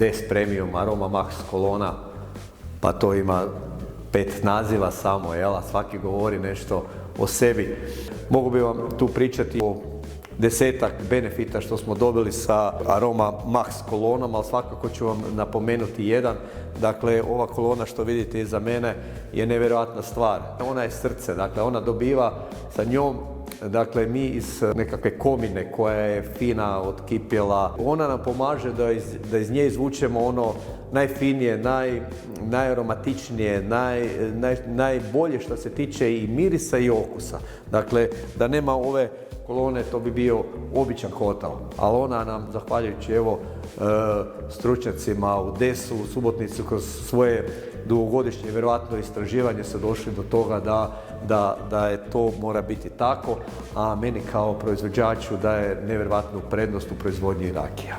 Des Premium Aroma Max kolona, pa to ima 5 naziva samo, jel? A svaki govori nešto o sebi. Mogu bi vam tu pričati o 10-ak benefita što smo dobili sa Aroma Max kolonom, ali svakako ću vam napomenuti jedan. Dakle, ova kolona što vidite iza mene je nevjerojatna stvar. Ona je srce, dakle ona dobiva sa njom, dakle mi iz nekakve komine koja je fina od kipjela, ona nam pomaže da iz nje izvučemo ono najfinije, najaromatičnije, najbolje što se tiče i mirisa i okusa. Dakle, da nema ove kolone to bi bio običan hotel, ali ona nam, zahvaljujući evo stručnjacima u Desu, u Subotici, kroz svoje dugogodišnje vjerojatno istraživanje su došli do toga da je to mora biti tako, a meni kao proizvođaču daje nevjerojatnu prednost u proizvodnji rakija.